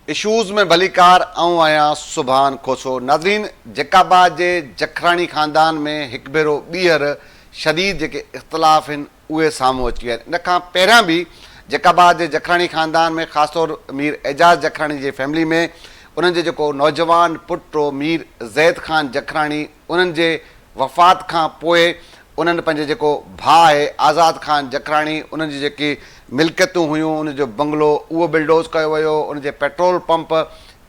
Issues में भलीकार आऊं आहियां सुभान खोसो। नाज़रीन, जकाबाद जे जखराणी ख़ानदान में हिकु भेरो ॿीहर शदीद जेके इख़्तिलाफ़ आहिनि उहे साम्हूं अची विया आहिनि। इन खां पहिरियां बि जकाबाद जे जखराणी ख़ानदान में ख़ासि तौर मीर एजाज़ जखराणी जे फैमिली में उन्हनि जो जेको नौजवान पुटु मीर ज़ैद ख़ान जखराणी, उन्हनि जे वफ़ात खां पोइ उन्हनि पंहिंजे जेको भाउ आहे आज़ाद ख़ान जखराणी, उन्हनि जी जेकी मिल्कियतूं हुयूं, उनजो बंगलो उहो बिल्डोज़ कयो वियो, उनजे पेट्रोल पंप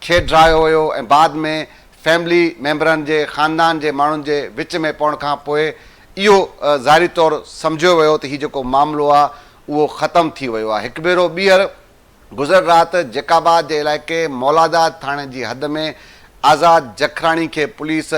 खे ड्रायो वियो ऐं बाद में फैमिली मेंबरनि जे ख़ानदान जे माण्हुनि जे विच में पवण खां पोइ इहो ज़ाहिरी तौरु सम्झियो वियो त हीउ जेको मामिलो आहे उहो ख़तमु थी वियो आहे। हिकु भेरो ॿीहर गुज़र राति जकाबाद जे इलाइक़े मौलादाद थाणे जी हद में आज़ाद जखराणी खे पुलिस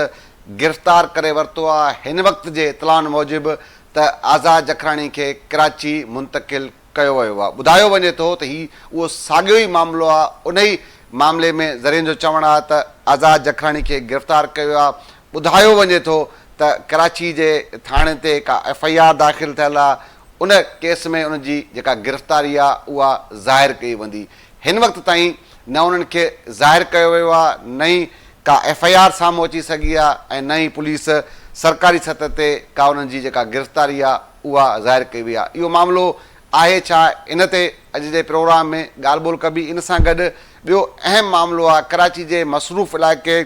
गिरफ़्तार करे वरितो आहे। हिन वक़्त जे इतलाउनि मूजिबि त आज़ाद जखराणी खे कराची मुंतक़िल कयो वियो आहे। ॿुधायो वञे थो त हीउ उहो साॻियो ई मामिलो आहे। उन ई मामले में ज़रीअनि जो चवणु आहे त आज़ाद जखराणी खे गिरफ़्तार कयो आहे। ॿुधायो वञे थो त कराची जे थाणे ते का FIR दाख़िल थियल आहे। उन केस में उनजी जेका गिरफ़्तारी आहे उहा ज़ाहिर कई वेंदी। हिन वक़्त ताईं न उन्हनि खे ज़ाहिर कयो वियो आहे, न ई का FIR साम्हूं अची सघी आहे ऐं न ई पुलिस सरकारी सतह ते का उन्हनि जी जेका गिरफ़्तारी आहे उहा ज़ाहिर कई वई आहे। इहो मामिलो आहे छा, इन ते अॼु जे प्रोग्राम में ॻाल्हि ॿोल कबी। इन सां गॾु ॿियो अहम मामिलो आहे कराची जे मसरूफ़ इलाइक़े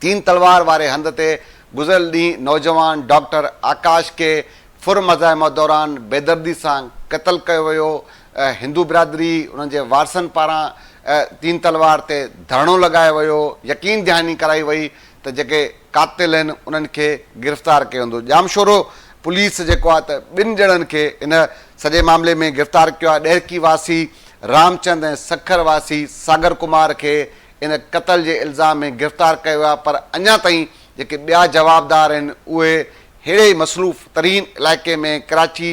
तीन तलवार वारे हंध ते गुज़िरियल ॾींहुं नौजवान डॉक्टर आकाश खे फुर मज़ाहिमत दौरान बेदर्दी सां क़तल कयो वियो। हिंदू बिरादरी उन्हनि जे वारसनि पारां तीन तलवार ते धरणो लॻायो वियो। यकीन दहानी कराई वई त जेके कातिल आहिनि उन्हनि खे गिरफ़्तार कयो वेंदो। जामशोरो पुलिस जेको आहे त ॿिनि ॼणनि खे इन सॼे मामले में गिरफ़्तार कयो आहे। ॾेरकी वासी रामचंद ऐं सखर वासी सागर कुमार खे इन क़तल जे इल्ज़ाम में गिरफ़्तार कयो आहे। पर अञा ताईं जेके ॿिया जवाबदार आहिनि उहे अहिड़े ई मसरूफ़ तरीन इलाइक़े में कराची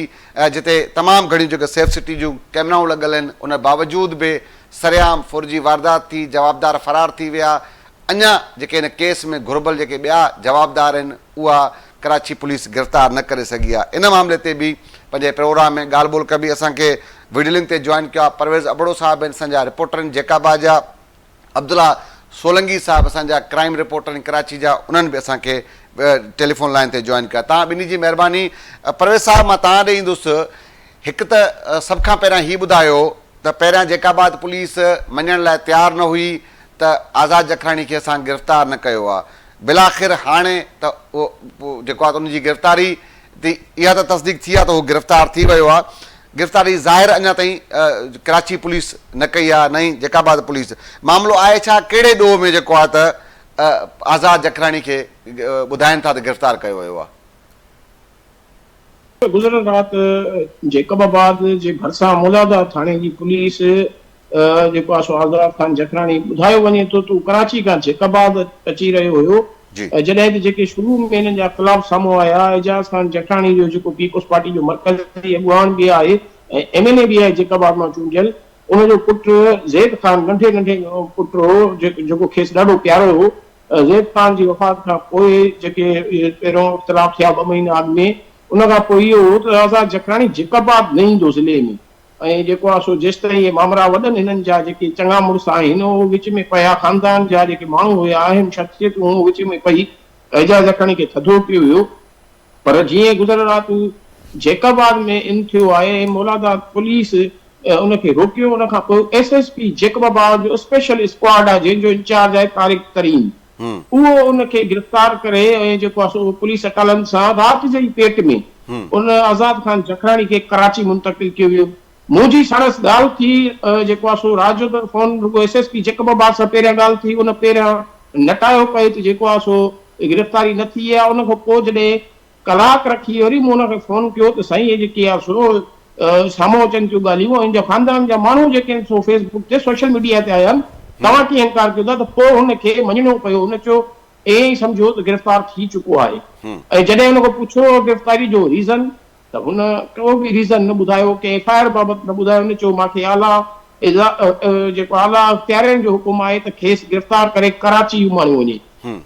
जिते तमामु घणियूं जेके सेफ सिटी जूं कैमराऊं लॻल आहिनि उन बावजूद बि सरेआम फुर्जी वारदात थी, जवाबदार फ़रार थी विया। अञा जेके इन केस में घुर्बल जेके ॿिया जवाबदार आहिनि उहा कराची पुलिस गिरफ़्तार न करे सघी आहे। इन मामले ते बि पंहिंजे प्रोग्राम में ॻाल्हि ॿोल कबी। असांखे वीडियो लिंक ते जॉइन कयो आहे परवेज़ अबड़ो साहिबु आहिनि असांजा रिपोर्टर आहिनि जकाबाद जा। अब्दुल्ला सोलंगी साहिबु असांजा क्राइम रिपोर्टर आहिनि कराची जा, उन्हनि बि असांखे टेलीफोन लाइन ते जॉइन कया। तव्हां ॿिन्ही जी महिरबानी। परवेज़ साहिबु, मां तव्हां ॾे ईंदुसि। हिकु त सभ खां पहिरियां हीउ ॿुधायो त पहिरियां जकाबाद पुलिस मञण लाइ तयारु न हुई त आज़ाद जखराणी खे असां गिरफ़्तार न कयो आहे। बिलाख़िर हाणे त उहो जेको आहे उनजी गिरफ़्तारी इहा त तस्दीक थी आहे त उहो गिरफ़्तार थी वियो आहे। गिरफ़्तारी ज़ाहिर अञा ताईं कराची पुलिस न कई आहे, न ई जकाबाद पुलिस। मामिलो आहे छा, कहिड़े ॾोह में जेको आहे त आज़ाद जखराणी खे ॿुधाइनि था त गिरफ़्तार कयो वियो आहे? गुज़िरियल राति जैकबाबाद जे भरिसां मौलादा थाणे जी पुलिस जेको आहे सो आज़ाद ख़ान जखराणी ॿुधायो वञे थो त कराची खां जैकबाद अची रहियो हुयो। जॾहिं त जेके शुरू में हिननि जा ख़िलाफ़ साम्हूं आया, एजाज़ ख़ान जखराणी जो जेको पीपुल्स पार्टी जो मरकज़ी अॻुवान बि आहे ऐं MLA बि आहे जैकबाद मां चूंडियल, उनजो पुटु ज़ैद ख़ान नंढे नंढे पुटु हो जेको खेसि ॾाढो प्यारो हो। ज़ैद ख़ान जी वफ़ात खां पोइ जेके पहिरियों इख़्तिलाफ़ थिया 2 महीना अॻु में, उन खां पोइ इहो हो त आज़ाद जखराणी जैकबाद न ईंदो ज़िले में। ऐं जेको आहे सो जेसि ताईं इहे मामला वॾनि हिननि जा जेके चङा मुड़ुस आहिनि उहो विच में पिया, ख़ानदान जा जेके माण्हू हुया आहिनि, शख़्सियतूं विच में पई, एजाज़ जखराणी खे थधो पियो हुयो। पर जीअं गुज़िरियल राति जैकबाद में इन थियो आहे, मौलादाद पुलिस उनखे रोकियो। उन खां पोइ SSP जैकबाद जो स्पेशल स्क्वाड आहे जंहिंजो इंचार्ज आहे तारिक तरीन, उहो उनखे गिरफ़्तार करे ऐं जेको आहे सो पुलिस अटालन सां राति जे ई पेट में उन आज़ाद ख़ान जखराणी खे कराची मुंतक़िल कयो वियो। मुंहिंजी साणस ॻाल्हि थी जेको आहे सो रात जो फोन रुगो SSP जैकबाबाद सां पहिरियां ॻाल्हि थी, उन पहिरियां नटायो पए त जेको आहे सो गिरफ़्तारी न थी आहे। उन खां पोइ जॾहिं कलाक रखी वरी मूं हुनखे फोन कयो त साईं इहे जेके आहे सो साम्हूं अचनि थियूं ॻाल्हियूं, ऐं ख़ानदान जा माण्हू जेके आहिनि सो फेसबुक ते सोशल मीडिया ते आया आहिनि, तव्हां कीअं इनकार कयो था? त पोइ हुनखे मञणो पियो। हुन चयो ई सम्झो त गिरफ़्तार थी चुको आहे। ऐं जॾहिं हुन खां पुछियो गिरफ़्तारी जो रीज़न, त हुन को बि रीज़न न ॿुधायो, कंहिं FIR बाबति न ॿुधायो। हुन चयो मूंखे आला जेको आला इख़्तियारनि जो हुकुम आहे त खेसि गिरफ़्तार करे कराची माण्हू वञे।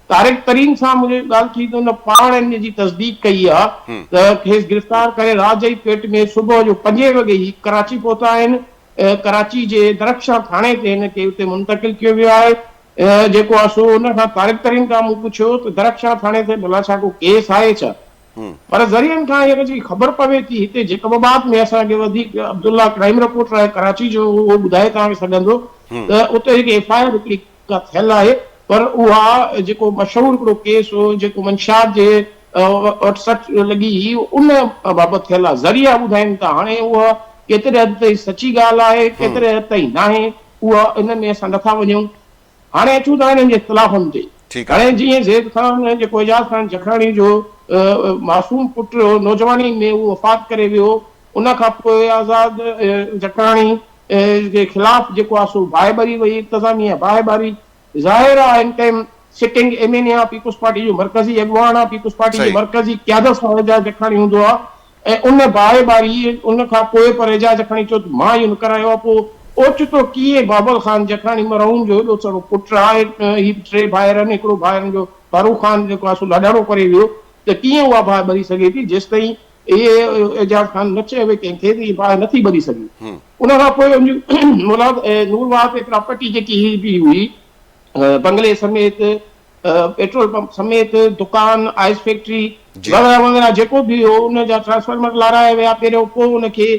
तारिक तरीन सां मुंहिंजी ॻाल्हि थी त हुन पाण इन जी तस्दीक कई आहे त खेसि गिरफ़्तार करे रात जे पेट में सुबुह जो 5 वॻे ई कराची पहुता आहिनि कराची जे दरख्शां थाणे ते हिनखे उते मुंतकिल कयो वियो आहे। जेको आहे सो उन खां तारिक तरीन खां मूं पुछियो त दरख्शां थाणे ते भला छा को केस आहे छा, पर ज़रियनि खां हिन जी ख़बर पवे थी हिते जेकबाबाद में असांखे वधीक अब्दुल्ला क्राइम रिपोर्टर आहे कराची जो, उहो ॿुधाए तव्हांखे सघंदो त उते हिकु FIR हिकिड़ी थियल आहे, पर उहा जेको मशहूरु हिकिड़ो केस हो जेको मंशात जे 68 लॻी हुई उन बाबति थियल आहे। ज़रिया ॿुधाइनि था, हाणे उहा केतिरे हद ताईं सची ॻाल्हि आहे केतिरे हद ताईं न आहे उहा इन में असां नथा वञूं। हाणे अचूं था हिननि जे इख़्तिलाफ़नि ते। हाणे जीअं ज़ैद ख़ान जेको एजाज़ ख़ान जखराणी जो मासूम पुटु नौजवानी में उहो वफ़ात करे वियो, उन खां पोइ आज़ाद जखराणी जे ख़िलाफ़ जेको आहे सो बाहिबारी वई, इंतज़ामिया बाहिबारी ज़ाहिर आहे हिन टाइम सिटिंग MNA आहे, पीपुल्स पार्टी जो मरकज़ी अॻवान आहे, पीपुल्स पार्टी जो मरकज़ी क़यादत सां एजाज़ जखराणी हूंदो आहे, ऐं उन बाहिबारी उन खां पोइ पर एजाज़ जखराणी चयो त मां इहो न करायो आहे। पोइ ओचितो कीअं बाबर ख़ान जखराणी मरहूम जो एॾो सारो पुटु आहे, ही 3 भाइर आहिनि, हिकिड़ो भाइरनि जो फारूक ख़ान जेको आहे सो लाॾाणो करे वियो, त कीअं उहा बाहि ॿरी सघे थी जेसि ताईं इहे एजाज़ ख़ान न चए कंहिंखे त इहा बाहि नथी ॿरी सघे। उन खां पोइ नूरवाद ते प्रॉपर्टी जेकी बि हुई बंगले समेत, पेट्रोल पंप समेत, दुकान, आइस फैक्ट्री वग़ैरह वग़ैरह जेको बि हो उन जा ट्रांसफार्मर लाराए विया पहिरियों, पोइ उनखे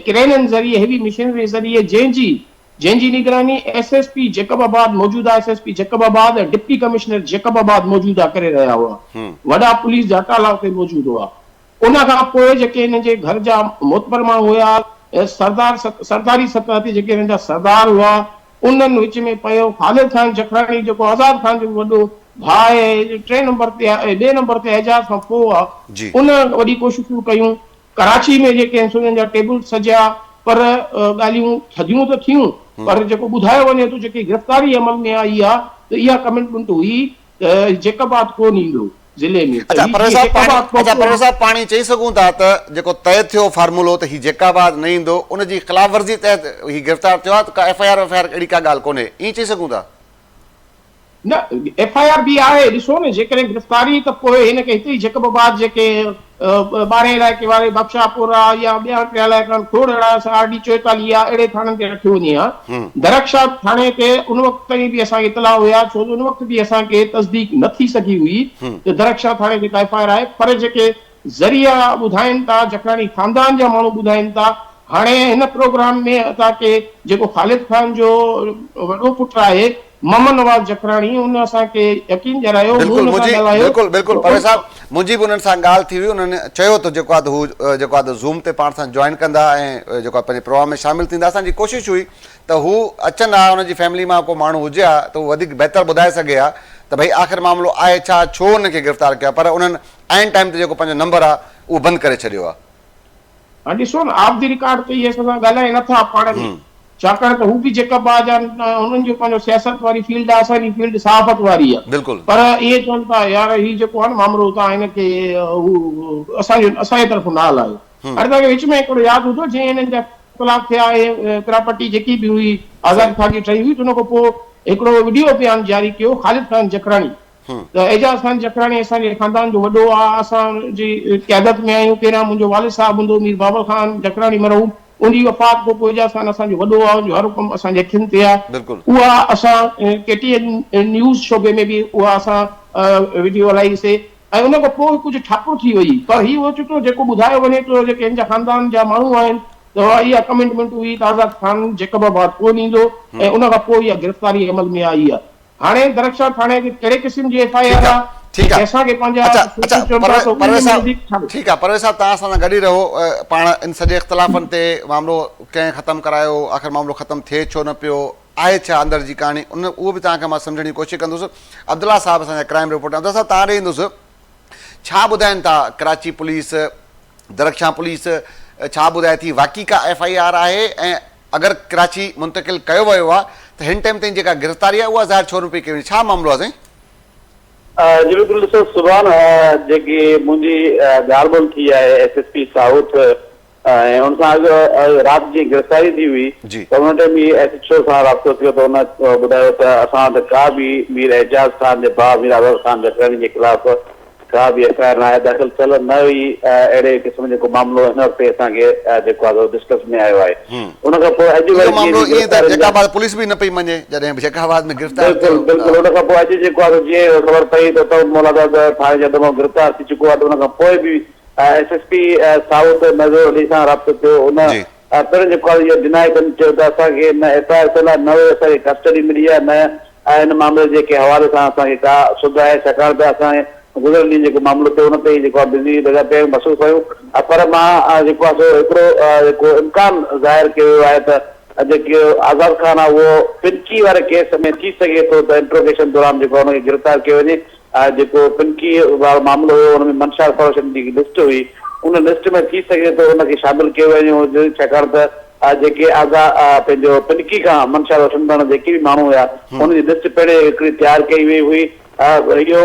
क्रेननि ज़रिए हेवी मशीनरी ज़रिए जंहिंजी निगरानी SSP जेकबाबाद मौजूदा SSP जेकबाबाद ऐं डिप्टी कमिश्नर जेकबाबाद मौजूदा करे रहिया हुआ, वॾा पुलिस जा टाला उते मौजूद हुआ। उन खां पोइ जेके हिन जे घर जा मोतबर माण्हू हुआ, सरदारी सतह ते जेके हिन जा सरदार हुआ, उन्हनि विच में पियो ख़ालिद ख़ान जखराणी जेको आज़ाद ख़ान जो वॾो भाउ आहे, 2 नंबर ते एजाज़ खां पोइ आहे, उन वॾी कोशिशूं कयूं कराची में जेके हुननि जा टेबल सजिया, पर ॻाल्हियूं थधियूं त थियूं, पर जेको ॿुधायो वञे थो जेकी गिरफ़्तारी अमल में आई आहे त इहा कमिटमेंट हुई त जेकबाद कोन ईंदो ज़िले में। अच्छा परवेज़ साहब, पाणी चई सघूं था त जेको तय थियो फार्मूलो त ही जेकाबाद न ईंदो उन जी ख़िलाफ़ वर्ज़ी तहत ही गिरफ़्तार थियो आहे, त का FIR अहिड़ी का ॻाल्हि कोन्हे, ईअं चई सघूं था? न FIR बि आहे, ॾिसो न जेकॾहिं गिरफ़्तारी त पोइ हिनखे हिते ई जेकबाबाद जेके 12 इलाइक़े वारे बख्शापुरा या ॿिया टे इलाइक़ा खोड़ड़ा RD 44 अहिड़े थाणनि ते रखियो वञे हा। दरख्शां थाणे ते उन वक़्त ताईं बि असांखे इतला हुया, छो उन वक़्त बि असांखे तस्दीक न थी सघी हुई त दरख्शां थाणे ते FIR आहे, पर जेके ज़रिया ॿुधाइनि था, जखराणी ख़ानदान जा माण्हू ॿुधाइनि था, हाणे हिन प्रोग्राम में असांखे जेको ख़ालिद ख़ान जो वॾो पुटु आहे मोहम्मद नवाज़ जखराणी, उन असांखे यकीन ॾियारायो। बिल्कुलु बिल्कुलु परवेज़ साहब, मुंहिंजी बि उन्हनि सां ॻाल्हि थी हुई, उन्हनि चयो त जेको आहे हू जेको आहे ज़ूम ते पाण सां जॉइन कंदा ऐं जेको आहे पंहिंजे प्रोग्राम में शामिलु थींदा। असांजी कोशिशि हुई त हू अचनि हा, हुनजी फैमिली मां को माण्हू हुजे हा त हू वधीक बहितर ॿुधाए सघे हा त भई आख़िर मामिलो आहे छा, छो हुनखे गिरफ़्तार कयो, पर उन्हनि आइन टाइम ते जेको पंहिंजो नंबर आहे उहो बंदि करे छॾियो आहे। हाणे ॾिसो न ऑफ द रिकॉर्ड ते इहे असां ॻाल्हाए नथा पाण में, छाकाणि त हू बि जेकबाद जा हुननि जो पंहिंजो सियासत वारी फील्ड आहे, असांजी फील्ड सहाफ़त वारी आहे। बिल्कुलु, पर इहे चवनि था यार ही जेको आहे न मामिलो तव्हां हिनखे असांजे तरफ़ न हलायो। हाणे तव्हांखे विच में हिकिड़ो यादि हूंदो जीअं हिननि जा इख़्तिलाफ़ थिया ऐं प्रॉपर्टी जेकी बि हुई आज़ाद ख़ान जी ठही हुई, उन खां पोइ हिकिड़ो वीडियो बयान जारी कयो ख़ालिद ख़ान जखराणी, त एजाज़ ख़ान जखराणी असांजे ख़ानदान जो वॾो आहे, असांजी क़यादत में आहियूं, पहिरियां मुंहिंजो वालिद साहिबु हूंदो मीर बाबर ख़ान जखराणी मरहूम, उनजी वफ़ात खां पोइ एजाज़ ख़ान असांजो वॾो आहे, उनजो हर कमु असांजे अखियुनि ते आहे। उहा असां KTN न्यूज़ शोबे में बि उहा असां वीडियो हलाईसीं, ऐं उन खां पोइ कुझु ठप थी वई, पर हीउ ओचितो जेको ॿुधायो वञे थो जेके हिन जा ख़ानदान जा माण्हू आहिनि त इहा कमिटमेंट हुई त आज़ाद ख़ान जेकबाबाद कोन ईंदो, ऐं उन खां पोइ इहा गिरफ़्तारी अमल में आई आहे। हाणे दरख्शां थाणे ते कहिड़े क़िस्म जी FIR आहे, ठीकु आहे परवेज़ साहब, तव्हां असां सां गॾु ई रहो, पाण इन सॼे इख़्तिलाफ़नि ते मामिलो कंहिं ख़तमु करायो, आख़िर मामिलो ख़तमु थिए छो न पियो, आहे छा अंदर जी कहाणी, उहो बि तव्हांखे मां सम्झण जी कोशिशि कंदुसि। अब्दुल्ला साहब असांजा क्राइम रिपोर्टर, अब्दुल्ला साहब तव्हां ॾे ईंदुसि, छा ॿुधाइनि था कराची पुलिस, दरख्शां पुलिस, छा ॿुधाए थी वाक़ई का FIR आहे, ऐं अगरि कराची मुंतकिल कयो वियो आहे त हिन टाइम ताईं जेका गिरफ़्तारी आहे उहा ज़ाहिर छो न पई कई वञे, छा मामिलो आहे साईं? जी बिल्कुलु, ॾिसो सुभाणे जेकी मुंहिंजी ॻाल्हि ॿोल थी आहे SSP साउथ, ऐं हुन सां अॻु राति जी गिरफ़्तारी थी हुई त हुन टाइम बि SHO सां राब्तो थियो त हुन ॿुधायो त असां वटि का बि मीर एजाज़ ख़ान जे भाउ मीर आज़ाद ख़ान जखराणी जे ख़िलाफ़ का भी एफआईआर ना दाख़िल थियल न हुई अहिड़े क़िस्म जेको मामिलो हिन वक़्तु असांखे जेको आहे डिस्कस में आयो आहे। उन खां पोइ अॼु इहो मामिलो ईअं त जैकाबाद पुलिस बि न पई मञे जॾहिं जैकाबाद में गिरफ़्तार बिल्कुलु बिल्कुलु उन खां पोइ अॼु जेको आहे जीअं ख़बर पई त तौर मौलाना थाणे जा दफ़ो गिरफ़्तार थी चुको आहे त उन खां पोइ बि एसएसपी साउथ नज़र अली सां राब्तो थियो। उन पिणु जेको आहे इहो डिनाए कनि चयो त असांखे न एफआईआर थियल आहे न असांखे कस्टडी मिली आहे न हिन मामले जेके हवाले सां असांखे का सुध आहे छाकाणि त असां गुज़िरियल ॾींहुं जेको मामिलो थियो उन ते ई जेको आहे बिज़ी लॻा पिया आहियूं महसूसु कयूं। पर मां जेको आहे सो हिकिड़ो जेको इम्कान ज़ाहिर कयो वियो आहे त जेके आज़ाद खान आहे उहो पिनकी वारे केस में थी सघे थो त इंट्रोगेशन दौरान जेको हुनखे गिरफ़्तार कयो वञे। जेको पिनकी वारो मामिलो हुयो हुन में मंशा कॉर्पोरेशन जी लिस्ट हुई उन लिस्ट में थी सघे थो हुनखे शामिल कयो वञे हुजे छाकाणि त जेके पंहिंजो पिनकी खां मंशा रोशन करण जेके बि माण्हू हुया हुनजी लिस्ट पहिरें हिकिड़ी तयारु कई वई हुई। इहो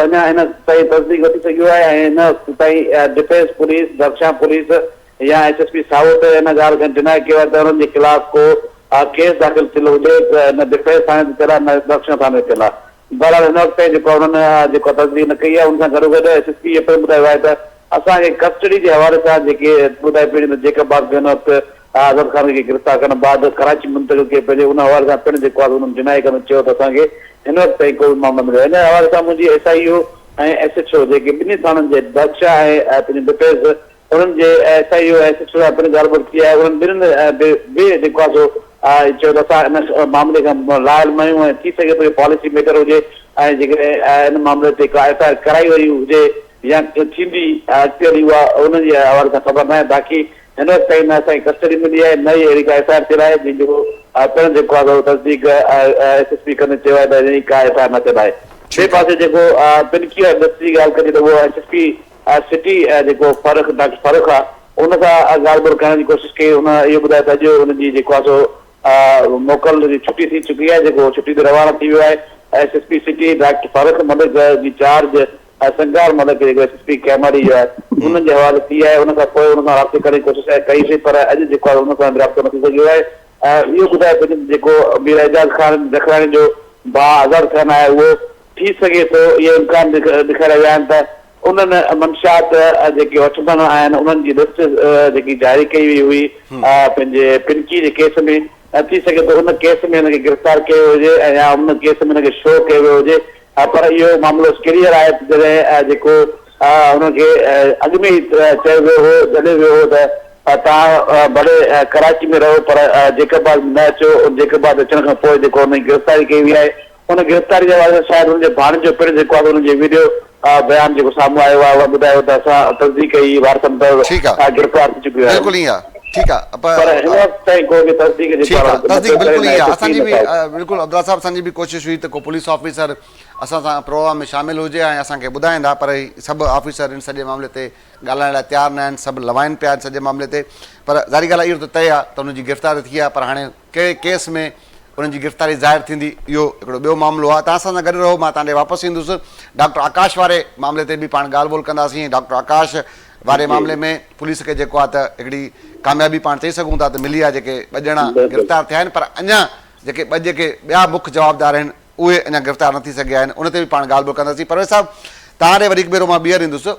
अञा हिन ताईं तस्दीक वठी सघियो आहे ऐं हिन ताईं डिफेंस पुलिस रक्षा पुलिस या एसएसपी साउथ हिन ॻाल्हि खे डिनाए कयो आहे त हुननि जे ख़िलाफ़ को केस दाख़िल थियल हुजे न डिफेंस थाणे ते थियल आहे न रक्षा थाणे ते थियल आहे। बहरहाल हिन वक़्तु जेको हुननि जेको तस्दीक न कई आहे हुन सां गॾोगॾु एसएसपी इहो पिणु ॿुधायो आहे त असांखे कस्टडी जे हवाले सां जेके ॿुधाए पई त जैकाबाद हिन वक़्तु आज़ाद खान खे गिरफ़्तार करण बाद कराची मुंतक़िल कयो पंहिंजे उन हवाले सां पिणु जेको आहे हुननि डिनाए कनि चयो त असांखे हिन वक़्तु ताईं कोई मामिलो मिलियो हिन हवाले सां मुंहिंजी एसआईओ ऐं एसएचओ जेके ॿिन्ही थाणनि जे रक्षा ऐं पंहिंजे डिफेंस उन्हनि जे एसआईओ ऐं एसएचओ सां पिणु ॻाल्हि ॿोल थी आहे उन्हनि ॿिन्हिनि जेको आहे सो चयो त असां हिन मामले खां लायल आहियूं ऐं थी सघे थो इहो पॉलिसी मेटर हुजे ऐं जेकॾहिं हिन मामले ते का एफआईआर कराई वई हुजे या थींदी अॻिते हली उहा उन्हनि जे हवाले सां ख़बर न आहे। बाक़ी हिन वक़्तु ताईं न असांजी कस्टडी मिली आहे न ई अहिड़ी का एफआईआर थियल आहे जंहिंजो पिणु जेको आहे तस्दीक एसएसपी कंदे चयो आहे त अहिड़ी का एफआईआर न थियल आहे। ॿिए पासे जेको पिनकी लिस्ट जी ॻाल्हि कजे त उहो एसएसपी सिटी जेको डॉक्टर फारूक आहे उन सां ॻाल्हि ॿोल करण जी कोशिशि कई। हुन इहो ॿुधायो त अॼु हुनजी जेको आहे सो मोकल जी छुटी थी चुकी आहे जेको छुटी ते रवाना थी वियो आहे। SSP city doctor Farooq Malik ji charge संगार मलिक जेको एसएसपी कैमारी जो आहे उन्हनि जे हवाले थी आहे। उन खां पोइ हुन सां राब्तो करण जी कोशिशि कईसीं पर अॼु जेको आहे हुन सां राब्तो न थी सघियो आहे। इहो ॿुधाए पियो जेको मीर एजाज़ खान जखराणी जो भाउ आज़ाद खान आहे उहो थी सघे थो इहे इम्कान ॾेखारिया विया आहिनि त उन्हनि मंशात जेके वठंदड़ आहिनि उन्हनि जी लिस्ट जेकी जारी कई वई हुई पंहिंजे पिनकी जे केस में थी सघे थो उन केस में हिनखे गिरफ़्तार कयो हुजे ऐं या उन केस में हिनखे शो कयो वियो हुजे। पर इहो मामिलो क्लियर आहे जॾहिं जेको हुनखे अॻु में ई चयो वियो हो जॾहिं वियो हो त तव्हां भले कराची में रहो पर जैकाबाद न अचो। जैकाबाद अचण खां पोइ जेको हुनजी गिरफ़्तारी कई वई आहे उन गिरफ़्तारी जे हवाले सां शायदि हुनजे भाणे जो पिणु जेको आहे हुनजे वीडियो बयान जेको साम्हूं आयो आहे उहा ॿुधायो त असां तस्दीक कई वारसन गिरफ़्तार थी चुकियो आहे। ठीक है बिल्कुल अब्दुल्ला साहब असांजी भी कोशिश हुई तो को पुलिस ऑफिसर असां सां प्रोग्राम में शामिल हुजे ऐं असांखे ॿुधाईंदा पर सब ऑफिसर इन सॼे मामले ते ॻाल्हाइण लाइ तयार न आहिनि सब लवाइनि पिया आहिनि सॼे मामले ते पर ज़ाहिरी ॻाल्हि आहे इहो त तय आहे त हुनजी गिरफ़्तारी थी आहे पर हाणे कहिड़े केस में उन्हनि जी गिरफ़्तारी ज़ाहिर थींदी इहो हिकिड़ो ॿियो मामिलो आहे। तव्हां असां सां गॾु रहो मां तव्हां ॾे वापसि ईंदुसि। डॉक्टर आकाश वारे मामले ते बि पाण ॻाल्हि ॿोल कंदासीं। डॉक्टर आकाश वारे मामले में पुलिस खे जेको आहे त हिकिड़ी कामयाबी पाण चई सघूं था त मिली आहे जेके ॿ ॼणा गिरफ़्तार थिया आहिनि पर अञा जेके ॿ जेके ॿिया मुख्य जवाबदार आहिनि उहे अञा गिरफ़्तार न थी सघिया आहिनि उन ते बि पाण ॻाल्हि ॿोल कंदासीं। परवेज़ साहब तव्हां ॾे वरी हिकु भेरो मां ॿीहर ईंदुसि।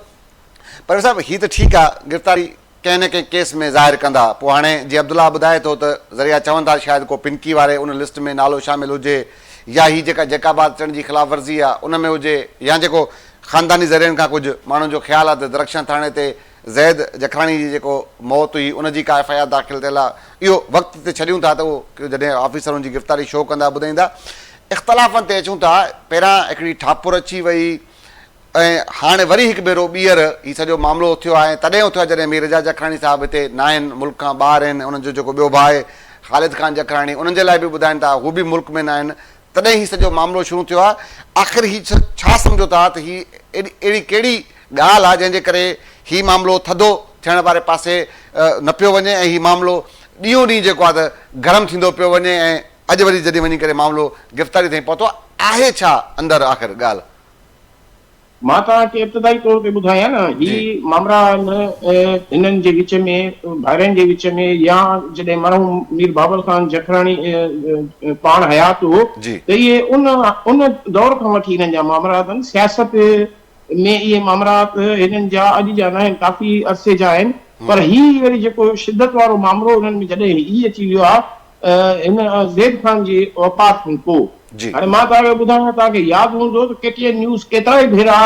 परवेज़ साहब हीअ त ठीकु आहे गिरफ़्तारी कंहिं न कंहिं केस में ज़ाहिर कंदा पोइ हाणे जीअं अब्दुल्ला ॿुधाए थो त ज़रिया चवनि था शायदि को पिनकी वारे उन लिस्ट में नालो शामिल हुजे या हीअ जेका जैकाबाद अचण जी ख़िलाफ़ वर्ज़ी आहे उन में हुजे या जेको ख़ानदानी ज़रियनि खां कुझु माण्हुनि जो ख़्यालु आहे त दरख्शन थाणे ते ज़ैद जखराणी जी जेको मौत हुई उनजी का एफआईआर दाख़िल थियल आहे इहो वक़्त ते छॾियूं था त उहो जॾहिं ऑफिसर हुनजी गिरफ़्तारी शो कंदा ॿुधाईंदा। इख़्तिलाफ़नि ते अचूं था पहिरां हिकिड़ी ठापुर अची वई ऐं हाणे वरी हिकु भेरो ॿीहर हीउ सॼो मामिलो थियो आहे तॾहिं उथियो आहे जॾहिं मीर एजाज़ जखराणी साहिबु हिते न आहिनि मुल्क खां ॿाहिरि आहिनि उन्हनि जो जेको ॿियो भाउ आहे ख़ालिद ख़ान जखराणी उन्हनि जे लाइ बि ॿुधाइनि था हू बि मुल्क में न आहिनि तॾहिं हीउ सॼो मामिलो शुरू थियो आहे। आख़िर हीउ छा सम्झो था त हीअ अहिड़ी कहिड़ी ॻाल्हि आहे जंहिंजे करे हीउ मामिलो थधो थियण वारे पासे न पियो वञे ऐं हीउ मामिलो ॾींहों ॾींहुं जेको आहे त गरम थींदो पियो वञे ऐं अॼु वरी जॾहिं वञी करे मामिलो गिरफ़्तारी ताईं पहुतो आहे छा अंदरि आख़िर ॻाल्हि मां तव्हांखे इब्तिदाई तौर ते ॿुधायां न ही मामला हिननि जे विच में भाइरनि जे विच में या जॾहिं मरहूम मीर बाबर ख़ान जखराणी पाण हयात हो त इहे उन दौर खां वठी हिननि जा मामला अथनि सियासत में इहे मामलात हिननि जा अॼु जा न आहिनि, काफ़ी अरसे जा आहिनि, पर ही वरी जेको शिदत वारो मामिलो हुननि में जॾहिं ही अची वियो आहे हिन ज़ैद ख़ान जी वफ़ात खां पोइ, हाणे मां तव्हांखे ॿुधायां, तव्हांखे यादि हूंदो त KTN न्यूज़ केतिरा ई भेरा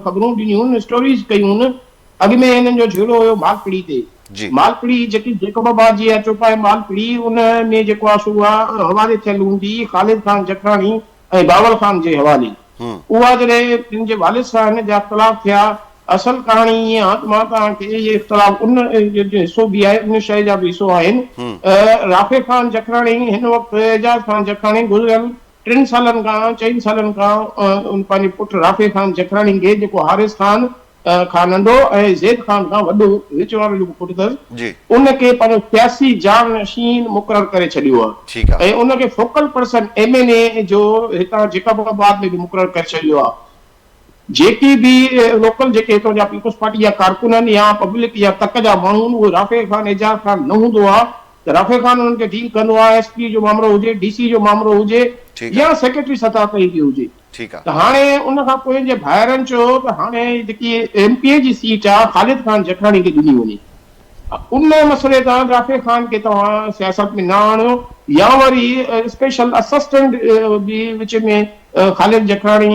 ख़बरूं ॾिनियूं, स्टोरीज़ कयूं। अॻु में हिननि जो झेड़ो हुयो मालपीड़ी ते, मालपीड़ी जेकी जेकोबाबाद जी चौपाई मालपीड़ी, उन में जेको आहे सो हवाले थियल हूंदी ख़ालिद ख़ान जखराणी ऐं बावल ख़ान जे हवाले। उहा जॾहिं जिन जे वालिद सां हिन जा इख़्तिलाफ़ थिया, असल कहाणी ईअं आहे त मां तव्हांखे इहे इख़्तिलाफ़ उन जो हिसो बि आहे, उन शइ जा बि हिसो आहिनि। राफ़े ख़ान जखराणी हिन वक़्तु एजाज़ ख़ान जखराणी गुज़िरियल 3 सालनि खां 4 सालनि खां पंहिंजे पुटु राफ़े ख़ान जखराणी खे, जेको हारिस ख़ान खां नंढो ऐं ज़ैद ख़ान खां वॾो विच वारो जेको पुटु अथसि, उनखे पंहिंजो सियासी जानशीन मुक़ररु करे छॾियो आहे ऐं उनखे फोकल पर्सन MNA जो हितां जेकोबाबाद में बि मुक़ररु करे छॾियो आहे। जेकी बि लोकल जेके हितां जा पीपल्स पार्टी जा कारकुन आहिनि या पब्लिक या तक जा माण्हू आहिनि, उहे राफ़े ख़ान एजाज़ ख़ान न हूंदो आहे त राफ़े ख़ान उन्हनि खे डील कंदो आहे। SP जो मामिलो हुजे, DC जो मामिलो हुजे या सेक्रेटरी सतह ते बि हुजे। त हाणे उन खां पोइ जे भाइरनि चयो त हाणे जेकी MP जी सीट आहे ख़ालिद ख़ान जखराणी खे ॾिनी वञे। उन मसइले तां राफ़े ख़ान खे तव्हां सियासत में न आणियो, या वरी स्पेशल असिस्टेंट बि विच में ख़ालिद जखराणी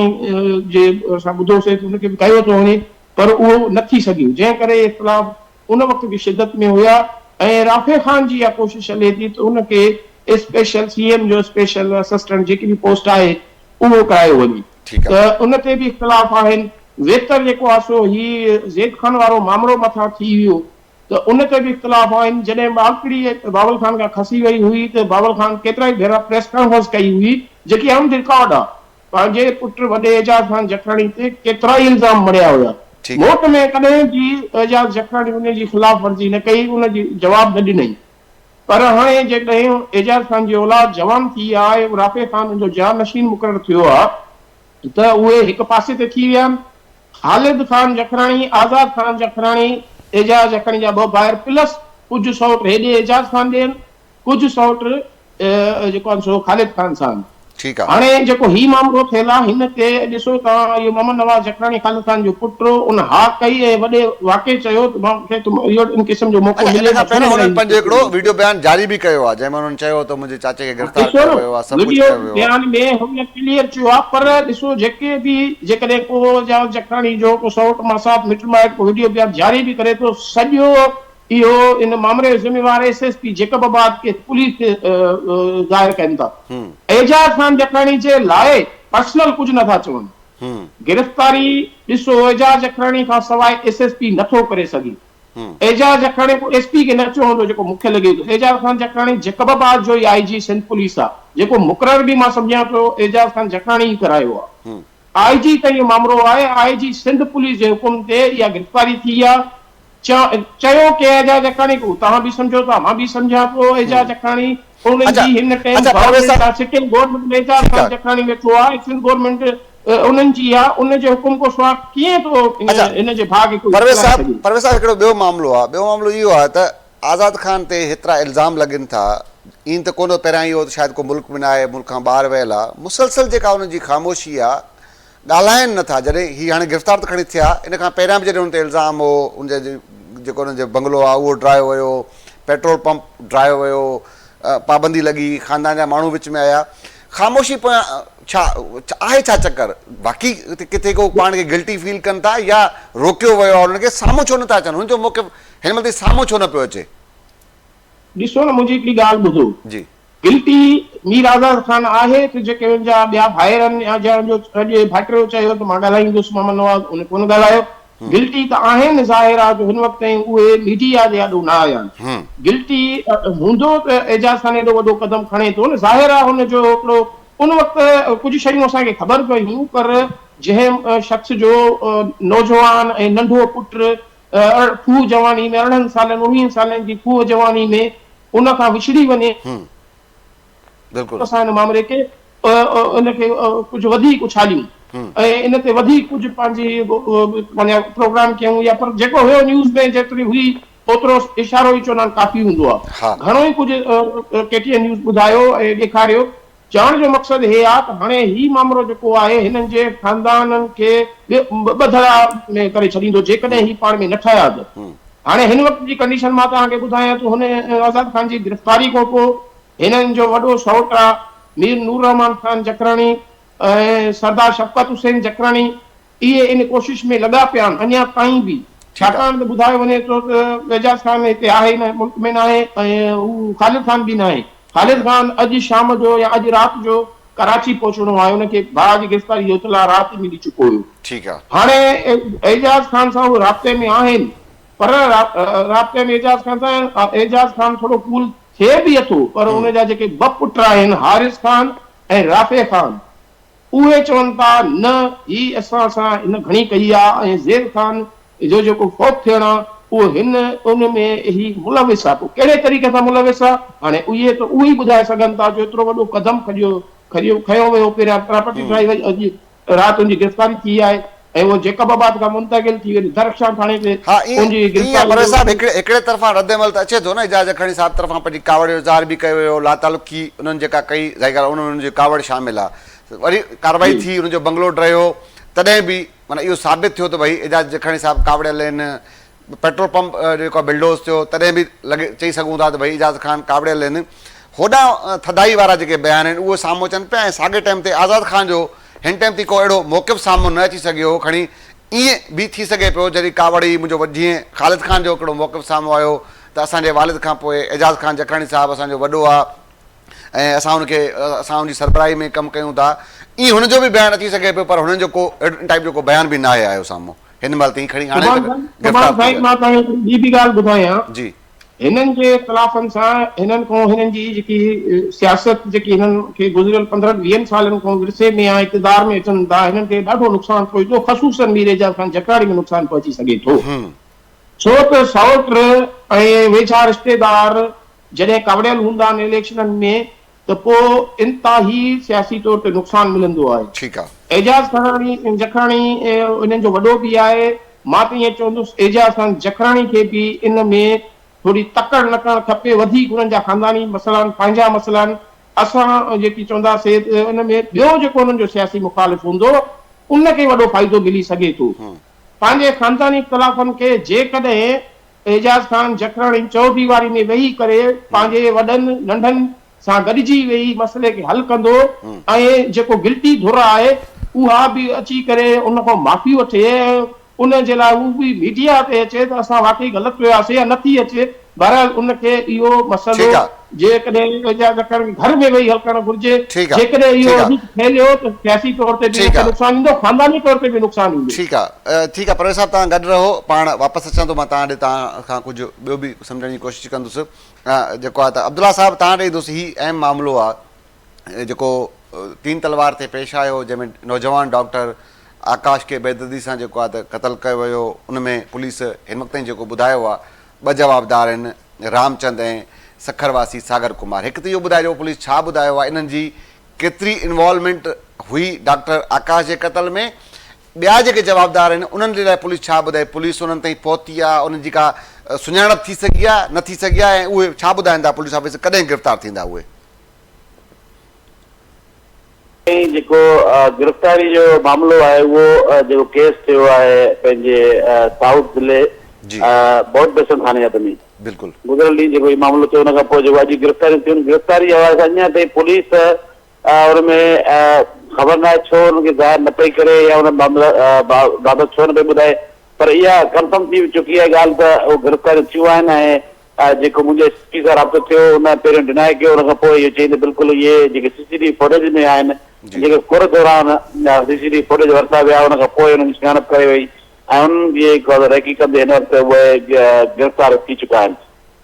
जे असां ॿुधोसीं त उनखे बि कयो थो वञे, पर उहो न थी सघियो, जंहिं करे इख़्तिलाफ़ उन वक़्तु बि शिदत में हुया। ऐं राफ़े ख़ान जी इहा कोशिशि हले थी त उनखे स्पेशल CM जो स्पेशल असिस्टेंट जेकी बि पोस्ट आहे उहो करायो वञे, त उन ते बि इख़्तिलाफ़ आहिनि। वेतर जेको आहे सो ही ज़ैद ख़ान वारो मामिलो मथां थी वियो त उन ते बि इख़्तिलाफ़ आहिनि। जॾहिं मालपीड़ी बावल ख़ान खां खसी वई हुई त बावल ख़ान केतिरा ई भेरा प्रेस कॉन्फ्रेंस कई हुई, जेकी ऑन रिकॉर्ड आहे, पंहिंजे पुटु वॾे एजाज़ ख़ान जखराणी ते केतिरा ई इल्ज़ाम मड़िया हुया। मोट में कॾहिं बि एजाज़ जखराणी उनजी ख़िलाफ़ वर्ज़ी न कई, उनजी जवाब न ॾिनई। पर हाणे जेकॾहिं एजाज़ ख़ान जी औलाद जवान थी आहे, राफ़े ख़ान जो जानशीन मुक़ररु थियो आहे, त उहे हिकु पासे ते थी विया। ख़ालिद ख़ान जखराणी, आज़ाद ख़ान जखराणी, एजाज़ जखराणी जा 2 भाइर प्लस कुझु सौट हेॾे एजाज़ ख़ान ॾियनि, कुझु सौट जेको आहे सो ख़ालिद ख़ान सां। हाणे जेको ही मामिलो थियल आहे, हिन ते ॾिसो तव्हां, इहो मोहम्मद नवाज़ जखराणी ख़ालिद ख़ान जो पुटु, उन हा कई ऐं वॾे वाक़े चयो त मूंखे इहो इन क़िस्म जो मौक़ो मिले। पंहिंजो हिकिड़ो वीडियो बयान जारी बि कयो आहे, जंहिंमें हुननि चयो त मुंहिंजे चाचे खे गिरफ़्तार कयो वियो आहे, सभु कुझु कयो वियो आहे। बयान में हुन क्लियर चयो आहे, पर ॾिसो जेके बि जेकॾहिं को एजाज़ जखराणी जो को सौट मासात मिट माइट को वीडियो बयान जारी बि करे थो, सॼो इहो इन मामले जो ज़िम्मेवार SSP जेकोबाबाद के पुलिस खे ज़ाहिर कनि था। एजाज़ ख़ान जखराणी जे लाइ पर्सनल कुझु नथा चवनि। गिरफ़्तारी ॾिसो एजाज़ जखराणी खां सवाइ SSP नथो करे सघे। एजाज़ जखराणी को SP खे न चवंदो, जेको मूंखे लॻे थो। एजाज़ ख़ान जखराणी जेकोबाबाद जो ई IG सिंध पुलिस आहे, जेको मुक़ररु बि मां सम्झां थो एजाज़ ख़ान जखराणी ई करायो आहे। IG त इहो मामिलो आहे, IG सिंध पुलिस जे हुकुम ते इहा गिरफ़्तारी थी आहे। चयो कि एजाज़ जखराणी को तव्हां बि सम्झो था, मां बि सम्झां थो, एजाज़ जखराणी उन्हनि जी हिन टाइम सिटिंग गवर्नमेंट में एजाज़ ख़ान जखराणी वेठो आहे, सिंध गवर्नमेंट उन्हनि जी आहे, उन जे हुकुम को सवाइ कीअं तो इन जे भाउ खे परवेज़ साहब हिकिड़ो ॿियो मामिलो आहे। ॿियो मामिलो इहो आहे त आज़ाद ख़ान ते हेतिरा इल्ज़ाम लॻनि था, ईअं त कोन पहिरियां इहो शायदि को मुल्क में न आहे, मुल्क खां ॿाहिरि वियल आहे, मुसलसल जेका हुनजी ख़ामोशी आहे, ॻाल्हाइनि नथा। जॾहिं हीअ हाणे गिरफ़्तार त खणी थिया, इन खां पहिरियां बि जॾहिं हुन ते इल्ज़ाम हो, उनजे जेको हुनजो बंगलो आहे उहो ड्रायो वियो, पेट्रोल पंप ड्रायो वियो, पाबंदी लॻी, ख़ानदान जा माण्हू विच में आया, ख़ामोशी पोयां छा आहे? छा चकर बाक़ी किथे को पाण खे गिल्टी फील कनि था या रोकियो वियो आहे, हुनखे साम्हूं छो नथा अचनि? हुनजो मौक़िफ़ हिन महिल साम्हूं छो न पियो अचे? ॾिसो न, मुंहिंजी हिकिड़ी ॻाल्हि ॿुधो जी, गिल्टी मीर आज़ाद ख़ान आहे त जेके मुंहिंजा ॿिया भाइर आहिनि या जंहिंजो अॼु भाइटियो चयो त मां ॻाल्हाईंदुसि, मोहम्मद नवाज़ उन कोन ॻाल्हायो। गिल्टी त आहिनि ज़ाहिर आहे जो हिन वक़्तु ताईं उहे मीडिया जे ॾाढो न आया आहिनि। गिल्टी हूंदो त एजाज़ ख़ान एॾो वॾो क़दम खणे थो न, ज़ाहिर आहे हुनजो हिकिड़ो उन वक़्तु कुझु शयूं असांखे ख़बर पयूं, पर जंहिं शख़्स जो नौजवान ऐं नंढो पुटु फूह जवानी में 18 सालनि 19 सालनि जी फूह जवानी में उन खां विछड़ी वञे, असां हिन मामले खे उनखे कुझु वधीक उछालियूं ऐं इन ते वधीक कुझु पंहिंजी प्रोग्राम कयूं, या पर जेको हुयो न्यूज़ में जेतिरी हुई ओतिरो इशारो ई चवंदा आहिनि काफ़ी हूंदो आहे। घणो ई कुझु KTN न्यूज़ ॿुधायो ऐं ॾेखारियो चवण जो मक़सदु हे आहे त हाणे ही मामिलो जेको आहे हिननि जे ख़ानदाननि खे ॿ धड़ा में करे छॾींदो जेकॾहिं ही पाण में न ठहिया त। हाणे हिन वक़्त जी कंडीशन मां तव्हांखे ॿुधायां थो, हुन आज़ाद ख़ान जी गिरफ़्तारी खां पोइ हिननि जो वॾो सौट आहे मीर नूर रहमान ख़ान जकराणी ऐं सरदार शफ़क़त हुसैन जकराणी, इहे इन कोशिश में लॻा पिया आहिनि अञा ताईं बि। छाकाणि त ॿुधायो वञे थो त एजाज़ ख़ान हिते आहे न, मुल्क में न आहे, ऐं हू ख़ालिद ख़ान बि न आहे। ख़ालिद ख़ान अॼु शाम जो या अॼु राति जो कराची पहुचणो आहे, हुनखे भाउ जी गिरफ़्तारी जो इतला राति में ॾई चुको हुयो। ठीकु आहे। हाणे एजाज़ ख़ान सां उहे राब्ते में आहिनि, पर राब्ते में एजाज़ ख़ान सां एजाज़ ख़ान थोरो कूल थिए बि अथो, पर हुन जा जेके ॿ पुट आहिनि हारिस ख़ान ऐं राफ़े ख़ान, उहे चवनि था न ही असां सां हिन घणी कई आहे, ऐं ज़ेर ख़ान जो जेको फौत थियण आहे उहो हिन उन में ही मुलविस आहे। पोइ कहिड़े तरीक़े सां मुलविस आहे हाणे उहे त उहे ई ॿुधाए सघनि था जो एतिरो वॾो क़दम खयो वियो, पहिरियां प्रापर्टी ठाही वई, अॼु राति हुनजी गिरफ़्तारी थी आहे ऐं उहो जेकबाबाद खां मुंतकिल थी वरी दरख्शां थाणे ते हुनजी गिरफ़्तारी। हिकिड़े तरफ़ां रद्दमल त अचे थो न, एजाज़ जखराणी साहिब तरफ़ां पंहिंजी कावड़ जो इज़हार बि कयो वियो, लातालुकी उन्हनि जेका कई ज़ाहिर आहे उनमें उन्हनि जी कावड़ शामिल आहे, वरी कार्रवाई थी, उनजो बंगलो रहियो, तॾहिं बि माना इहो साबित थियो त भई एजाज़ जखराणी साहिब कावड़ियल आहिनि। पेट्रोल पंप जेको बिल्डोज़ थियो तॾहिं बि लॻे चई सघूं था त भई एजाज़ ख़ान कावड़ियल आहिनि। होॾां थधाई वारा जेके बयान आहिनि उहे साम्हूं अचनि पिया, ऐं साॻे टाइम ते आज़ाद ख़ान जो हिन टाइम ते को अहिड़ो मौक़िफ़ साम्हूं न अची सघियो, खणी ईअं बि थी सघे पियो जॾहिं कावड़ी मुंहिंजो जीअं ख़ालिद ख़ान जो हिकिड़ो मौक़िफ़ साम्हूं आयो त असांजे वालिद खां पोइ एजाज़ ख़ान जखराणी साहिबु असांजो वॾो आहे ऐं असां हुनजी सरबराही में कमु कयूं था, ईअं हुनजो बि बयानु अची सघे पियो, पर हुननि जो को अहिड़े टाइप जो को बयानु बि न आहे आयो साम्हूं हिन महिल ताईं खणी। हाणे मां तव्हांखे ॿी बि ॻाल्हि ॿुधायां जी, हिननि जे ख़िलाफ़नि सां हिननि खां हिननि जी जेकी सियासत जेकी हिननि खे गुज़िरियल 15-20 सालनि खां विरसे में या इक़्तिदार में अचनि था, हिननि खे ॾाढो नुक़सानु पहुचे थो, ख़ुसूसन मीर एजाज़ ख़ान जकराणी में नुक़सानु पहुची सघे थो। छो त सौट ऐं वेझा रिश्तेदार जॾहिं कावड़ियल हूंदा आहिनि इलेक्शननि में त पोइ इंतिहाई सियासी तौर ते नुक़सानु मिलंदो आहे। ठीकु आहे। एजाज़ ख़ान जखराणी हिननि जो वॾो बि आहे, मां त ईअं चवंदुसि एजाज़ ख़ान जखराणी खे बि इन में थोरी तकड़ न करणु खपे, वधीक हुननि जा ख़ानदानी मसइला आहिनि, पंहिंजा मसइला आहिनि, असां जेकी चवंदासीं उन में ॿियो जेको हुननि जो सियासी मुखालिफ़ हूंदो उनखे वॾो फ़ाइदो मिली सघे थो। पंहिंजे ख़ानदानी इख़्तिलाफ़नि खे जेकॾहिं एजाज़ ख़ान जखराणी चौधरी में वेही करे पंहिंजे वॾनि नंढनि सां गॾिजी वेही मसइले खे हल कंदो ऐं जेको गिल्टी धुर आहे उहा बि अची करे उन खां माफ़ी वठे, उन जे लाइ उहो बि मीडिया ते अचे त असां वाकई ग़लति हुयासीं या नथी अचे, बहरहाल उनखे इहो मसइलो जेकॾहिं घर में वेही हल करणु घुरिजे, जेकॾहिं इहो फैलियो त सियासी तौर ते बि नुक़सानु ईंदो, ख़ानदानी तौर ते बि नुक़सानु ईंदो। ठीकु आहे, ठीकु आहे। परवेज़ साहिबु तव्हां गॾु रहो, पाण वापसि अचां थो, मां तव्हां ॾे तव्हां खां कुझु ॿियो बि सम्झण जी कोशिशि कंदुसि। जेको आहे त अब्दुल्ला साहिबु तव्हां ॾे ईंदुसि, हीउ अहम मामिलो आहे जेको 3 तलवार ते पेश आयो, जंहिंमें नौजवान डॉक्टर आकाश खे बेदर्दी सां जेको आहे त क़तलु कयो वियो। उनमें पुलिस हिन वक़्त ताईं जेको ॿुधायो आहे 2 जवाबदार आहिनि, रामचंद ऐं सखरवासी सागर कुमार। हिकु त इहो ॿुधाइजो पुलिस छा ॿुधायो आहे, इन्हनि जी केतिरी इन्वॉल्वमेंट हुई डॉक्टर आकाश जे क़तल में, ॿिया जेके जवाबदार आहिनि उन्हनि जे लाइ पुलिस छा ॿुधाए, पुलिस उन्हनि ताईं पहुती आहे, उन्हनि जी का सुञाणप थी सघी आहे न थी सघी आहे, ऐं उहे छा ॿुधाइनि था पुलिस ऑफिसर, कॾहिं गिरफ़्तार थींदा उहे? जेको गिरफ़्तारी जो मामिलो आहे उहो जेको केस थियो आहे पंहिंजे साउथ ज़िले बहुत बेसन थाने में बिल्कुलु गुज़िरियल ॾींहुं जेको इहो मामिलो थियो, उन खां पोइ जेको अॼु गिरफ़्तारी थियूं, गिरफ़्तारी हवाले सां अञा ताईं पुलिस उनमें ख़बर न आहे छो हुनखे ज़ाहिर न पई करे या हुन बाबति छो न पई ॿुधाए, पर इहा कंफर्म थी चुकी आहे ॻाल्हि त उहो गिरफ़्तारियूं थियूं आहिनि। ऐं जेको मुंहिंजे एसपी सां राब्तो थियो हुन पहिरियों डिनाए कयो, हुन खां पोइ इहो चई त बिल्कुलु इहे जेके CCTV फुटेज में आहिनि, जेके कुर दौरान CCTV फुटेज वरिता विया, हुन खां पोइ हुनजी सुञाणप करे वई ऐं उन्हनि जी तहक़ीक़त हिन वक़्तु उहे गिरफ़्तार थी चुका आहिनि।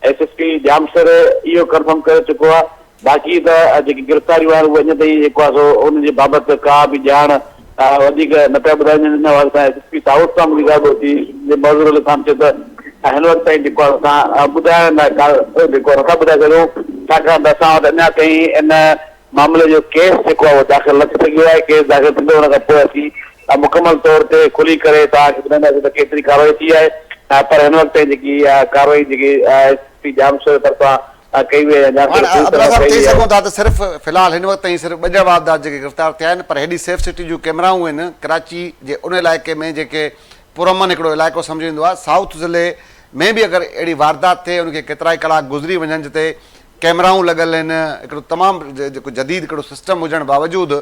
SSP जामशर इहो कंफर्म करे चुको आहे, बाक़ी त जेकी गिरफ़्तारियूं आहिनि उहे अञा ताईं जेको आहे सो उनजे बाबति का बि ॼाण वधीक न पिया ॿुधाइनि। हिन हवाले सां SSP साउथ सां मुंहिंजी ॻाल्हि थी, मज़ूर खान चयो त हिन वक़्तु ताईं जेको आहे असां ॿुधाइण जेको नथा ॿुधाए सघूं, छाकाणि त असां वटि अञा ताईं इन मामले जो केस जेको आहे उहो दाख़िल न थी सघियो आहे। केस दाख़िल थींदो हुन खां पोइ असीं मुकमल तौर ते खुली करे तव्हांखे ॿुधाईंदासीं त केतिरी कार्रवाई थी आहे, पर हिन वक़्तु ताईं जेकी कार्रवाई जेकी SSP जामशर तरफ़ां कई वई आहे चई सघूं था त सिर्फ़ फ़िलहाल हिन वक़्त ताईं सिर्फ़ 2 जवाबदार जेके गिरफ़्तार थिया आहिनि, पर हेॾी सेफ सिटी जूं कैमराऊं आहिनि कराची जे उन इलाइक़े में जेके पुरमन हिकिड़ो इलाइक़ो सम्झो ईंदो आहे, साउथ ज़िले में बि अगरि अहिड़ी वारदात थिए उनखे केतिरा ई कलाक गुज़री वञनि जिते कैमराऊं लॻल आहिनि, हिकिड़ो तमामु जेको जदीद हिकिड़ो सिस्टम हुजण बावजूदि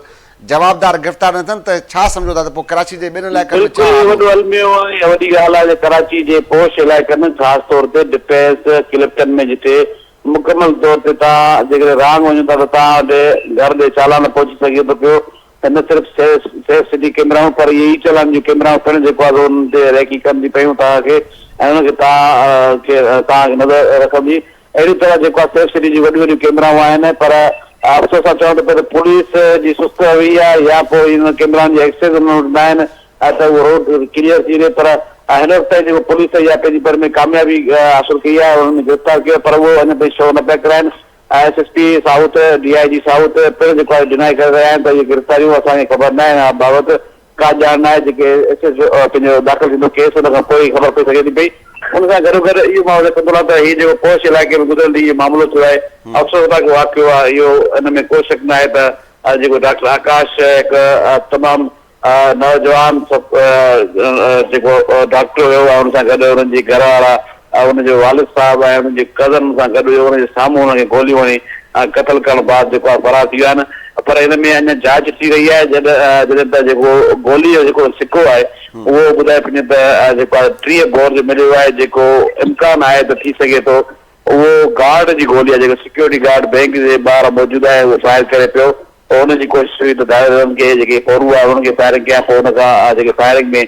जवाबदार गिरफ़्तार न थियनि त छा सम्झो था त पोइ कराची जे ॿिनि इलाइक़नि में वॾो अलमियो ऐं वॾी ॻाल्हि आहे कराची जे पोश इलाइक़नि ख़ासि तौर ते डिफेंस क्लिप्टन में जिते मुकमल तौर ते तव्हां जेकॾहिं रांग वञो था त तव्हां वटि घर ॾे चालान पहुची सघे थो पियो। त न सिर्फ़ु सेफ सिटी कैमराऊं पर इहे ई चालान जूं कैमराऊं पिणु जेको आहे हुन ते रैकी कंदी पियूं तव्हांखे ऐं हुनखे तव्हांखे नज़र रखंदी। अहिड़ी तरह जेको आहे सेफ सिटी जी वॾियूं वॾियूं कैमराऊं आहिनि, पर अफ़सोस सां चवां त पहिरियों पुलिस जी सुस्त रही आहे या पोइ इन कैमराउनि जी एक्सेस न आहिनि त उहो रोड क्लियर थी रहे। पर हिन वक़्त ताईं जेको पुलिस इहा पंहिंजी पर में कामयाबी हासिल कई आहे, हुनमें गिरफ़्तार कयो, पर उहो अञा ताईं शो न पिया कराइनि। SSP साउथ DIG साउथ पिणु जेको आहे डिनाई करे रहिया आहिनि त इहे गिरफ़्तारियूं असांखे ख़बर न आहे बाबति का ॼाण न आहे। जेके पंहिंजो दाख़िल थींदो केस हुन खां पोइ ख़बर पई सघे थी पई। हुन सां गॾो गॾु इहो मां कंदो आहे त हीउ जेको पोश इलाइक़े में गुज़िरियल इहो मामिलो थियो आहे, अफ़सोसनाक वाक़ियो आहे, इहो हिन में को शक न आहे त जेको डॉक्टर आकाश हिकु तमामु नौजवान जेको डॉक्टर हुयो आहे, हुन सां गॾु हुननि जी घरवारा हुनजो वालिद साहिबु ऐं हुनजे कज़न सां गॾु हुयो, हुनजे साम्हूं हुनखे गोलियूं हणी क़तल करण बाद जेको आहे फरार थी विया आहिनि। पर हिन में अञा जांच थी रही आहे। जॾहिं त जेको गोलीअ जो जेको सिको आहे उहो ॿुधाए पिने त जेको आहे 30 बोर जो मिलियो आहे, जेको इम्कान आहे त थी सघे थो उहो गार्ड जी गोली आहे, जेको सिक्योरिटी गार्ड बैंक जे ॿाहिरि मौजूदु आहे, उहो फायर करे पियो। पोइ हुनजी कोशिशि हुई त दाइरनि खे जेके पोरू आहे हुननि खे फायरिंग कयां, पोइ हुन खां जेके फायरिंग में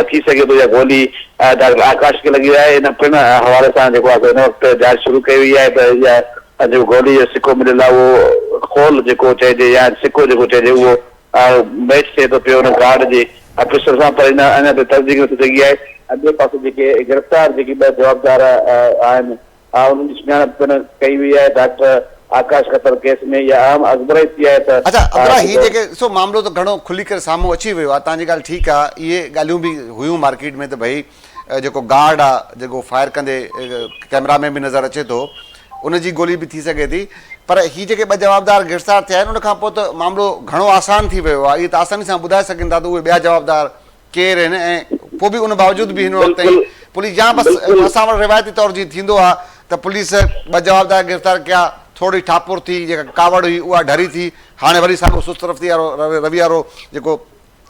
थी सघे थो इहा गोली डॉक्टर आकाश खे लॻी आहे। इन पिणु हवाले सां जेको आहे हिन वक़्तु जांच शुरू कई वई आहे त इहा जेको गोली जो सिको मिलियल आहे उहो खोल जेको चइजे या सिको जेको चइजे उहो मैच थिए थो पियो हुन गार्ड जे ऑफिसर सां, पर इन अञा ताईं तस्दीक न थी सघी आहे। ॿिए पासे जेके गिरफ़्तार जेके 2 जवाबदार आहिनि उन्हनि जी सुञाणप पिणु कई वई आहे। डॉक्टर आकाश कतल केस में इहा अहम अख़बार थी आहे त अच्छा अब्दुल्ला हीउ जेके ॾिसो मामिलो त घणो खुली करे साम्हूं अची वियो आहे, तव्हांजी ॻाल्हि ठीकु आहे। इहे ॻाल्हियूं बि हुयूं मार्केट में त भई जेको गार्ड आहे जेको फायर कंदे कैमरा में बि नज़र अचे थो उनजी गोली बि थी सघे थी, पर हीअ जेके 2 जवाबदार गिरफ़्तार थिया आहिनि उनखां पोइ त मामिलो घणो आसान थी वियो आहे। इहे त आसानी सां ॿुधाए सघनि था त उहे 2 जवाबदार केरु आहिनि, ऐं पोइ बि उन बावजूदि बि हिन वक़्त ताईं पुलिस या बसि असां वटि रिवायती तौर जी थींदो आहे त पुलिस 2 जवाबदार गिरफ़्तार कया, थोरी ठापुर थी, जेका कावड़ हुई उहा ढरी थी, हाणे वरी साॻियो सुस्त रफ़्ती वारो रवि वारो जेको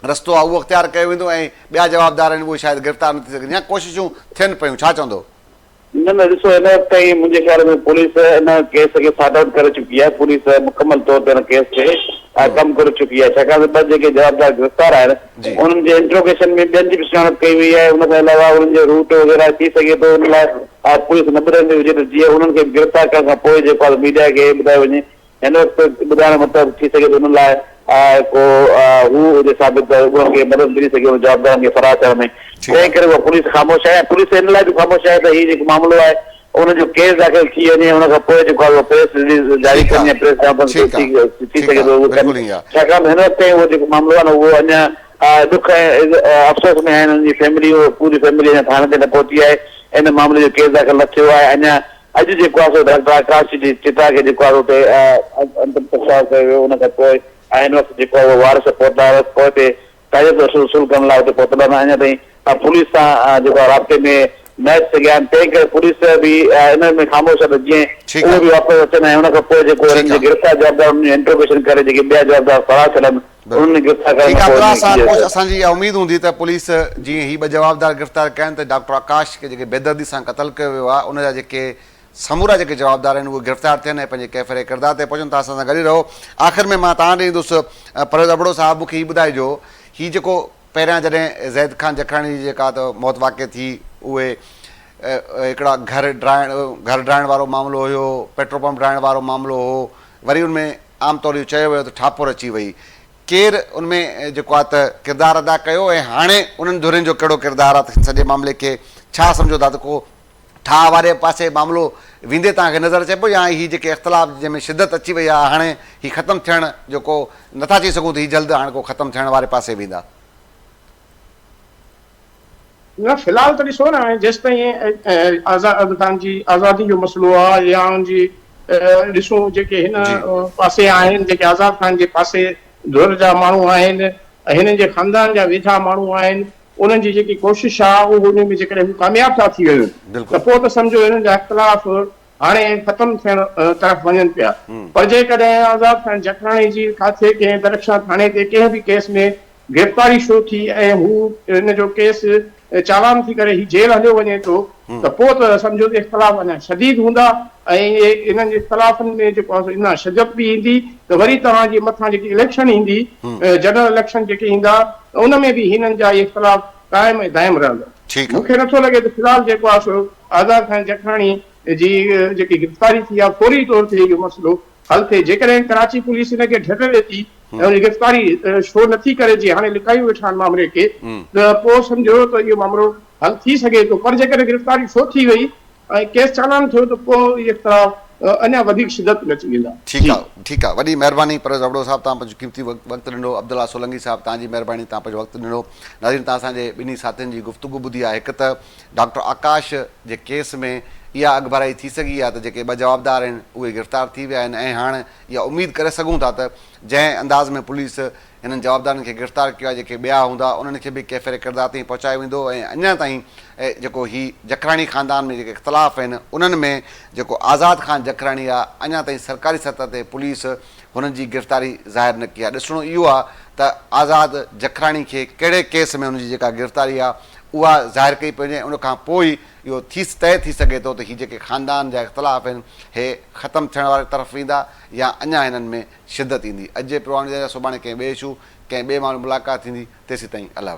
रस्तो आहे उहो अख़्तियार कयो वेंदो ऐं 2 जवाबदार आहिनि उहे शायदि गिरफ़्तार न थी सघनि या कोशिशूं थियनि पियूं। छा चवंदो? न ॾिसो हिन वक़्त ताईं मुंहिंजे ख़्याल में पुलिस इन केस खे सॉर्ट आउट करे चुकी आहे। पुलिस मुकमल तौर ते हिन केस ते कमु करे चुकी आहे, छाकाणि त 2 जेके जवाबदार गिरफ़्तार आहिनि उन्हनि जे इंट्रोगेशन में ॿियनि जी बि सुञाणप कई वई आहे। हुन खां अलावा उन्हनि जो रूट वग़ैरह थी सघे थो हुन लाइ पुलिस न ॿुधाईंदी हुजे त जीअं उन्हनि खे गिरफ़्तार करण खां पोइ जेको आहे मीडिया खे ॿुधायो वञे। हिन वक़्तु ॿुधाइण जो मतिलबु थी सघे थो हुन लाइ को हू हुजे साबित त उन्हनि खे मदद मिली सघे जवाबदारनि खे फरार करण में, तंहिं करे उहा पुलिस ख़ामोश आहे। पुलिस हिन लाइ बि ख़ामोश आहे त हीउ जेको मामिलो आहे उनजो केस दाख़िल थी वञे, हुन खां पोइ जेको आहे प्रेस रिलीज़ जारी करणी आहे, प्रेस कॉन्फ्रेंस थी सघे थो, छाकाणि हिन वक़्तु ताईं उहो जेको मामिलो आहे न उहो अञा ॾुख ऐं अफ़सोस में आहिनि। हुनजी फैमिली पूरी फैमिली अञा थाणे ते न पहुती आहे, इन मामले जो केस दाख़िल न थियो आहे। अञा अॼु जेको आहे सो डॉक्टर आकाश जी चिता खे जेको आहे उते अंतिम संस्कार कयो वियो। हुन खां पोइ हिन वक़्तु जेको आहे उहो वारस पहुता पोइ हिते ताज़ो वसूल करण लाइ हुते पहुतल न अञा ताईं पुलिस सां जेको आहे राब्ते में न अची सघिया आहिनि, तंहिं करे पुलिस बि हिन में ख़ामोश आहे त जीअं उहे बि वापसि अचनि ऐं हुन खां पोइ जेको हिननि जे गिरफ़्तार जवाबदार हुननि इंट्रोगेशन करे जेके 2 जवाबदार फरार थियनि उन्हनि गिरफ़्तार करण असांजी इहा उमेद हूंदी त पुलिस जीअं ही 2 जवाबदार गिरफ़्तार कया आहिनि त डॉक्टर आकाश खे जेके बेदर्दी सां क़तल कयो वियो आहे उनजा जेके समूरा जेके जवाबदार आहिनि उहे गिरफ़्तार थियनि ऐं पंहिंजे कैफ़रे किरदार ते पहुचनि। तव्हां असां सां गॾु ई रहो। आख़िर में मां तव्हां ॾे ईंदुसि, परवेज़ अबड़ो साहिबु मूंखे हीउ ॿुधाइजो, हीउ जेको पहिरियां जॾहिं ज़ैद ख़ान जखराणी जी जेका त मौत वाक़िअ थी उहे हिकिड़ा घर ड्राइण वारो मामिलो हुयो, पेट्रोल पंप ड्राइण वारो मामिलो हो, वरी उनमें आमतौर इहो चयो वियो त ठापुर अची वई, केरु उनमें जेको आहे त किरदारु अदा कयो ऐं हाणे उन्हनि धुरियुनि जो कहिड़ो किरदारु आहे सॼे मामले खे छा सम्झो था त को ठाह वारे पासे मामिलो वेंदे तव्हांखे नज़र अचे पियो या हीअ जेके इख़्तिलाफ़ जंहिंमें शिदत अची वई आहे हाणे हीअ ख़तमु थियणु जेको नथा चई सघूं त हीअ जल्द हाणे को ख़तमु थियण वारे पासे वेंदा? न फ़िलहाल त ॾिसो न जेसिताईं तव्हांजी आज़ादी जो मसइलो आहे या हुनजी ॾिसूं जेके हिन पासे आहिनि, जेके आज़ाद खान जे पासे धुर जा माण्हू आहिनि, हिननि जे ख़ानदान जा वेझा माण्हू आहिनि, उन्हनि जी जेकी कोशिशि आहे उहो उन में जेकॾहिं हू कामयाबु था थी वयूं त पोइ त सम्झो हिननि जा इख़्तिलाफ़ हाणे ख़तमु थियण तरफ़ वञनि पिया। पर जेकॾहिं आज़ाद खान जखराणी जी किथे कंहिं दरख्शां थाणे ते कंहिं बि केस में गिरफ़्तारी छो थी ऐं हू हिन जो केस चालान थी करे ही जेल हलियो वञे थो त पोइ त सम्झो त इख़्तिलाफ़ अञा शदीद हूंदा ऐं इन्हनि जे इख़्तिलाफ़नि में जेको आहे इना शिदत बि ईंदी त वरी तव्हांजी मथां जेकी इलेक्शन ईंदी, जनरल इलेक्शन जेके ईंदा उन में बि हिननि जा इख़्तिलाफ़ क़ाइम ऐं दाइम रहंदा। मूंखे नथो लॻे त फ़िलहाल जेको आहे सो आज़ाद खान जखराणी जी जेकी गिरफ़्तारी थी आहे फौरी तौर ते इहो मसइलो हल थिए। जेकॾहिं कराची पुलिस हिनखे ढट ॾे थी ऐं हुन गिरफ़्तारी छो नथी करे, जीअं हाणे लिकायूं वेठा आहिनि मामले खे, त पोइ सम्झो त इहो मामिलो हल थी सघे थो। पर जेकॾहिं गिरफ़्तारी छो थी वई ऐं केस चालान थियो त पोइ इहे इख़्तिलाफ़ अञा वधीक शिदत में अची वेंदा। ठीकु आहे, वॾी महिरबानी परवेज़ अबड़ो साहिबु, तव्हां पंहिंजो क़ीमती वक़्तु ॾिनो। अब्दुल्ला सोलंकी साहिबु, तव्हांजी महिरबानी, तव्हां पंहिंजो वक़्तु ॾिनो। नाज़रीन, तव्हां असांजे ॿिन्ही साथियुनि जी गुफ़्तगू ॿुधी आहे। हिकु त डॉक्टर आकाश जे केस में इहा अॻभराई थी सघी आहे त जेके ॿ जवाबदार आहिनि उहे गिरफ़्तार थी विया आहिनि ऐं हाणे इहा उमेदु करे सघूं था त जंहिं अंदाज़ में पुलिस हिननि जवाबदारनि खे गिरफ़्तार कयो आहे, जेके ॿिया हूंदा उन्हनि खे बि कैफ़े किरदार ताईं पहुचायो वेंदो ऐं अञा ताईं जेको ही जखराणी ख़ानदान में जेके इख़्तिलाफ़ आहिनि उन्हनि में जेको आज़ाद खान जखराणी आहे, अञा ताईं सरकारी सतह ते पुलिस हुननि जी गिरफ़्तारी ज़ाहिर न कई आहे। ॾिसणो इहो आहे त आज़ाद जखराणी खे कहिड़े केस में हुनजी जेका गिरफ़्तारी आहे उहा ज़ाहिर कई पई वञे, उनखां पोइ इहो तइ थी सघे थो त हीअ जेके ख़ानदान जा इख़्तिलाफ़ आहिनि हे ख़तमु थियण वारे तरफ़ वेंदा या अञा हिननि में शिदत ईंदी। अॼु जे प्रोग्राम जे सुभाणे कंहिं ॿिए इशू कंहिं ॿिए माण्हू मुलाक़ात थींदी। तेसीं ताईं अलाह।